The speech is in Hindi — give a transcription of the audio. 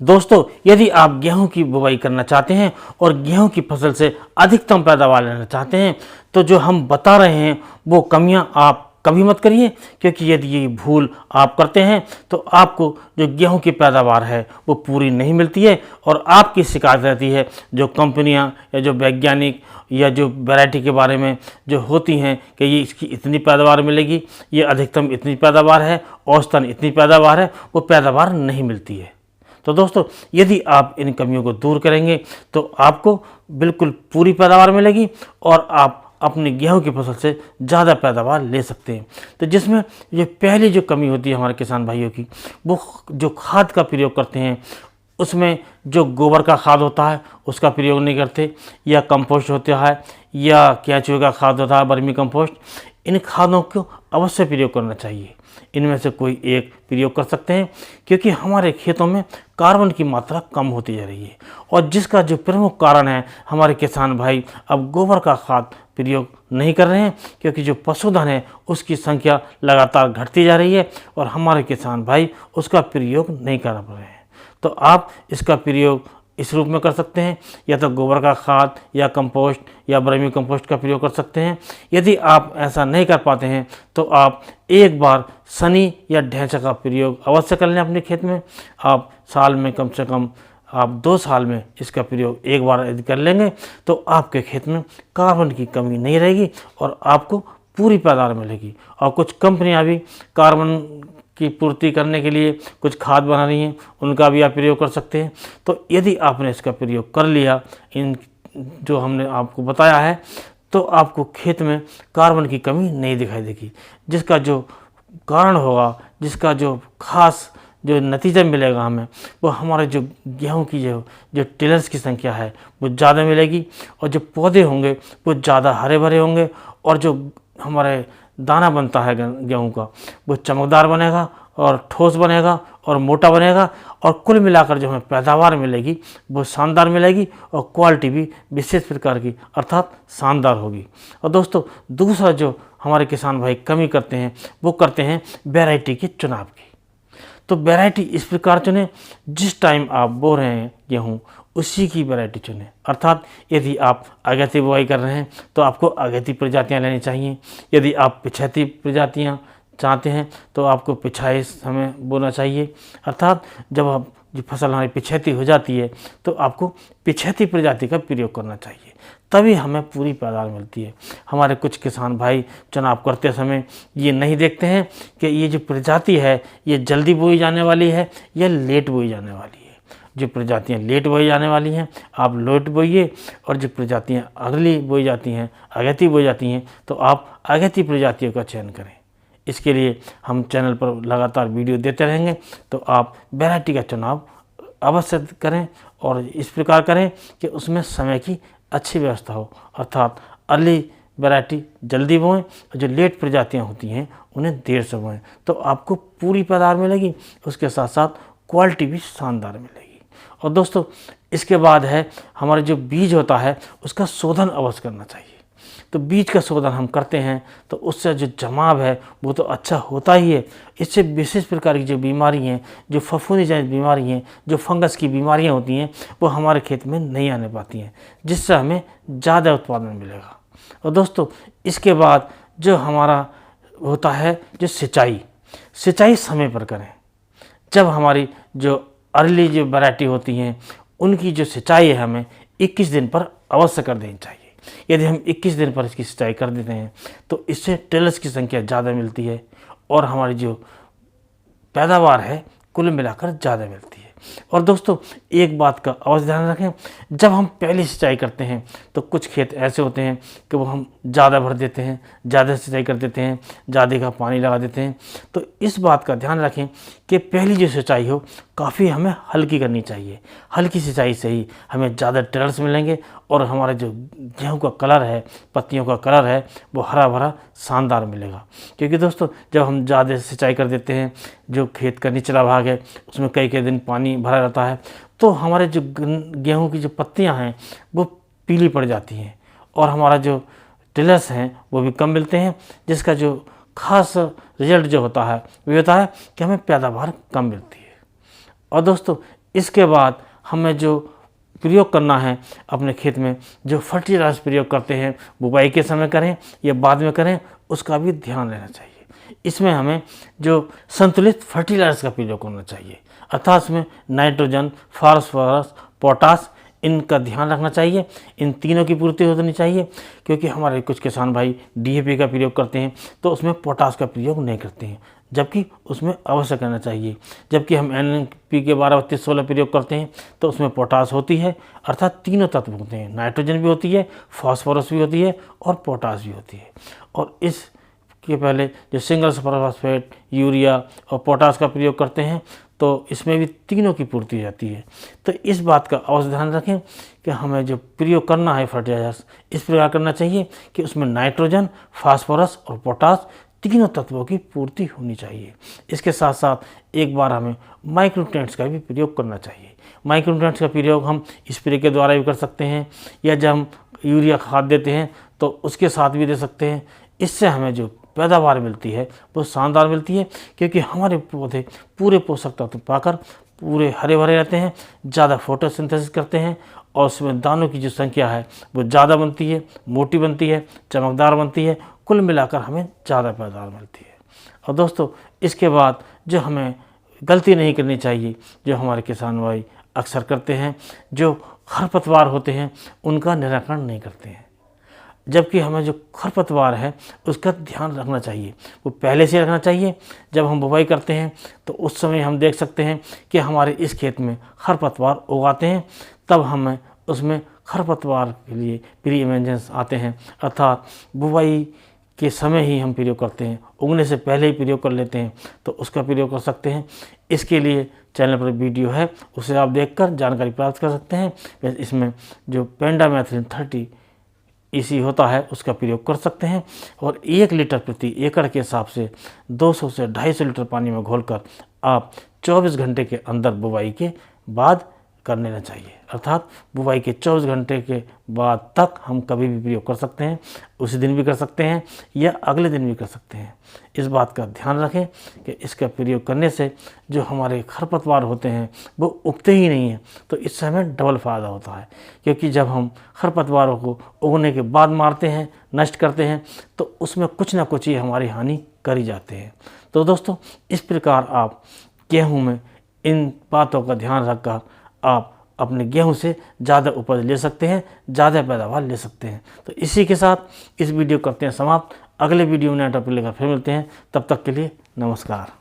दोस्तों, यदि आप गेहूं की बुवाई करना चाहते हैं और गेहूं की फसल से अधिकतम पैदावार लेना चाहते हैं तो जो हम बता रहे हैं वो कमियां आप कभी मत करिए, क्योंकि यदि ये भूल आप करते हैं तो आपको जो गेहूं की पैदावार है वो पूरी नहीं मिलती है और आपकी शिकायत रहती है जो कंपनियां या जो वैज्ञानिक या जो वैरायटी के बारे में जो होती हैं कि ये इसकी इतनी पैदावार मिलेगी, ये अधिकतम इतनी पैदावार है, औसतन इतनी पैदावार है, वो पैदावार नहीं मिलती है। तो दोस्तों, यदि आप इन कमियों को दूर करेंगे तो आपको बिल्कुल पूरी पैदावार मिलेगी और आप अपनी गेहूं की फसल से ज़्यादा पैदावार ले सकते हैं। तो जिसमें ये पहली जो कमी होती है हमारे किसान भाइयों की, वो जो खाद का प्रयोग करते हैं उसमें जो गोबर का खाद होता है उसका प्रयोग नहीं करते, या कंपोस्ट होता है या केंचुए का खाद होता है, वर्मी कंपोस्ट। इन खादों को अवश्य प्रयोग करना चाहिए। इनमें से कोई एक प्रयोग कर सकते हैं, क्योंकि हमारे खेतों में कार्बन की मात्रा कम होती जा रही है और जिसका जो प्रमुख कारण है हमारे किसान भाई अब गोबर का खाद प्रयोग नहीं कर रहे हैं, क्योंकि जो पशुधन है उसकी संख्या लगातार घटती जा रही है और हमारे किसान भाई उसका प्रयोग नहीं कर रहे हैं। तो आप इसका प्रयोग इस रूप में कर सकते हैं, या तो गोबर का खाद या कंपोस्ट या वर्मी कंपोस्ट का प्रयोग कर सकते हैं। यदि आप ऐसा नहीं कर पाते हैं तो आप एक बार सनी या ढैंचा का प्रयोग अवश्य कर लें अपने खेत में। आप साल में कम से कम आप 2 साल में इसका प्रयोग एक बार यदि कर लेंगे तो आपके खेत में कार्बन की कमी नहीं रहेगी और आपको पूरी पैदावार मिलेगी। और कुछ कंपनियां भी कार्बन की पूर्ति करने के लिए कुछ खाद बना रही हैं, उनका भी आप प्रयोग कर सकते हैं। तो यदि आपने इसका प्रयोग कर लिया, इन जो हमने आपको बताया है, तो आपको खेत में कार्बन की कमी नहीं दिखाई देगी। जिसका जो कारण होगा, जिसका जो खास जो नतीजा मिलेगा हमें, वो हमारे जो गेहूं की जो टिलर्स की संख्या है वो ज़्यादा मिलेगी और जो पौधे होंगे वो ज़्यादा हरे भरे होंगे और जो हमारे दाना बनता है गेहूं का वो चमकदार बनेगा और ठोस बनेगा और मोटा बनेगा और कुल मिलाकर जो हमें पैदावार मिलेगी वो शानदार मिलेगी और क्वालिटी भी विशेष प्रकार की अर्थात शानदार होगी। और दोस्तों, दूसरा जो हमारे किसान भाई कमी करते हैं वो करते हैं वैरायटी के चुनाव की। तो वैरायटी इस प्रकार चुनें, जिस टाइम आप बो रहे हैं गेहूँ उसी की वैरायटी चुनें। अर्थात यदि आप अगैती बुआई कर रहे हैं तो आपको अगैती प्रजातियां लेनी चाहिए। यदि आप पिछैती प्रजातियां चाहते हैं तो आपको पिछाई समय बोना चाहिए। अर्थात जब आप जो फसल हमारी पिछैती हो जाती है तो आपको पिछैती प्रजाति का प्रयोग करना चाहिए, तभी हमें पूरी पैदावार मिलती है। हमारे कुछ किसान भाई चुनाव करते समय ये नहीं देखते हैं कि ये जो प्रजाति है ये जल्दी बोई जाने वाली है या लेट बोई जाने वाली है। जो प्रजातियां लेट बोई जाने वाली हैं आप लेट बोइए, और जो प्रजातियां अर्ली बोई जाती हैं, अगैती बोई जाती हैं, तो आप अगैती प्रजातियों का चयन करें। इसके लिए हम चैनल पर लगातार वीडियो देते रहेंगे, तो आप वैरायटी का चुनाव अवश्य करें और इस प्रकार करें कि उसमें समय की अच्छी व्यवस्था हो। अर्थात अर्ली वैरायटी जल्दी बोएं और जो लेट प्रजातियां होती हैं उन्हें देर से बोएं, तो आपको पूरी पैदावार मिलेगी, उसके साथ साथ क्वालिटी भी शानदार मिलेगी। और दोस्तों, इसके बाद है हमारे जो बीज होता है उसका शोधन अवश्य करना चाहिए। तो बीज का शोधन हम करते हैं तो उससे जो जमाव है वो तो अच्छा होता ही है, इससे विशेष प्रकार की जो बीमारी हैं, जो फफूंदी जनित बीमारी हैं, जो फंगस की बीमारियां होती हैं, वो हमारे खेत में नहीं आने पाती हैं, जिससे हमें ज़्यादा उत्पादन मिलेगा। और दोस्तों, इसके बाद जो हमारा होता है जो सिंचाई समय पर करें। जब हमारी जो अर्ली जो वैरायटी होती हैं उनकी जो सिंचाई है हमें 21 दिन पर अवश्य कर देनी चाहिए। यदि हम 21 दिन पर इसकी सिंचाई कर देते हैं तो इससे टिलर्स की संख्या ज़्यादा मिलती है और हमारी जो पैदावार है कुल मिलाकर ज़्यादा मिलती है। और दोस्तों, एक बात का अवश्य ध्यान रखें, जब हम पहली सिंचाई करते हैं तो कुछ खेत ऐसे होते हैं कि वो हम ज़्यादा भर देते हैं, ज़्यादा सिंचाई कर देते हैं, ज़्यादा का पानी लगा देते हैं। तो इस बात का ध्यान रखें कि पहली जो सिंचाई हो काफ़ी हमें हल्की करनी चाहिए। हल्की सिंचाई से ही हमें ज़्यादा टिलर्स मिलेंगे और हमारा जो गेहूँ का कलर है, पत्तियों का कलर है, वो हरा भरा शानदार मिलेगा। क्योंकि दोस्तों, जब हम ज़्यादा सिंचाई कर देते हैं, जो खेत का निचला भाग है उसमें कई कई दिन पानी भरा रहता है, तो हमारे जो गेहूँ की जो पत्तियाँ हैं वो पीली पड़ जाती हैं और हमारा जो टिलर्स हैं वो भी कम मिलते हैं, जिसका जो खास रिजल्ट जो होता है वो होता है कि हमें पैदावार कम मिलती है। और दोस्तों, इसके बाद हमें जो प्रयोग करना है अपने खेत में, जो फर्टिलाइजर प्रयोग करते हैं, बुवाई के समय करें या बाद में करें, उसका भी ध्यान रहना चाहिए। इसमें हमें जो संतुलित फर्टिलाइजर का प्रयोग करना चाहिए, अर्थात इसमें नाइट्रोजन, फास्फोरस, पोटास, इनका ध्यान रखना चाहिए। इन तीनों की पूर्ति होनी चाहिए, क्योंकि हमारे कुछ किसान भाई डीएपी का प्रयोग करते हैं तो उसमें पोटास का प्रयोग नहीं करते हैं, जबकि उसमें अवश्य करना चाहिए। जबकि हम एनपीके के 12-32-16 प्रयोग करते हैं तो उसमें पोटास होती है, अर्थात तीनों तत्व होते हैं, नाइट्रोजन भी होती है, फास्फोरस भी होती है और पोटास भी होती है। और इसके पहले जो सिंगल सुपर फास्फेट, यूरिया और पोटास का प्रयोग करते हैं तो इसमें भी तीनों की पूर्ति हो जाती है। तो इस बात का अवश्य ध्यान रखें कि हमें जो प्रयोग करना है फर्टिलाइजर्स, इस प्रकार करना चाहिए कि उसमें नाइट्रोजन, फास्फोरस और पोटास तीनों तत्वों की पूर्ति होनी चाहिए। इसके साथ साथ एक बार हमें माइक्रोन्यूट्रिएंट्स का भी प्रयोग करना चाहिए। माइक्रोन्यूट्रिएंट्स का प्रयोग हम स्प्रे के द्वारा भी कर सकते हैं, या जब हम यूरिया खाद देते हैं तो उसके साथ भी दे सकते हैं। इससे हमें जो पैदावार मिलती है वो शानदार मिलती है, क्योंकि हमारे पौधे पूरे पोषक तत्व पाकर पूरे हरे भरे रहते हैं, ज़्यादा फोटोसिंथेसिस करते हैं और उसमें दानों की जो संख्या है वो ज़्यादा बनती है, मोटी बनती है, चमकदार बनती है। कुल मिलाकर हमें ज़्यादा पैदावार मिलती है। और दोस्तों, इसके बाद जो हमें गलती नहीं करनी चाहिए, जो हमारे किसान भाई अक्सर करते हैं, जो खरपतवार होते हैं उनका निराकरण नहीं करते हैं। जबकि हमें जो खरपतवार है उसका ध्यान रखना चाहिए, वो पहले से रखना चाहिए। जब हम बुवाई करते हैं तो उस समय हम देख सकते हैं कि हमारे इस खेत में खरपतवार उगाते हैं, तब हमें उसमें खरपतवार के लिए प्री इमरजेंस आते हैं, अर्थात बुवाई के समय ही हम प्रयोग करते हैं, उगने से पहले ही प्रयोग कर लेते हैं, तो उसका प्रयोग कर सकते हैं। इसके लिए चैनल पर वीडियो है, उसे आप देखकर जानकारी प्राप्त कर सकते हैं। इसमें जो पेंडामेथ्रिन 30 इसी होता है उसका प्रयोग कर सकते हैं, और 1 लीटर प्रति एकड़ के हिसाब से 200 से 250 लीटर पानी में घोलकर आप 24 घंटे के अंदर बुवाई के बाद कर लेना चाहिए। अर्थात बुवाई के 24 घंटे के बाद तक हम कभी भी प्रयोग कर सकते हैं, उसी दिन भी कर सकते हैं या अगले दिन भी कर सकते हैं। इस बात का ध्यान रखें कि इसका प्रयोग करने से जो हमारे खरपतवार होते हैं वो उगते ही नहीं हैं, तो इससे हमें डबल फ़ायदा होता है। क्योंकि जब हम खरपतवारों को उगने के बाद मारते हैं, नष्ट करते हैं, तो उसमें कुछ ना कुछ ही हमारी हानि करी जाते हैं। तो दोस्तों, इस प्रकार आप गेहूँ में इन बातों का ध्यान रखकर आप अपने गेहूं से ज़्यादा उपज ले सकते हैं, ज़्यादा पैदावार ले सकते हैं। तो इसी के साथ इस वीडियो करते हैं समाप्त। अगले वीडियो में नया टॉपिक लेकर फिर मिलते हैं, तब तक के लिए नमस्कार।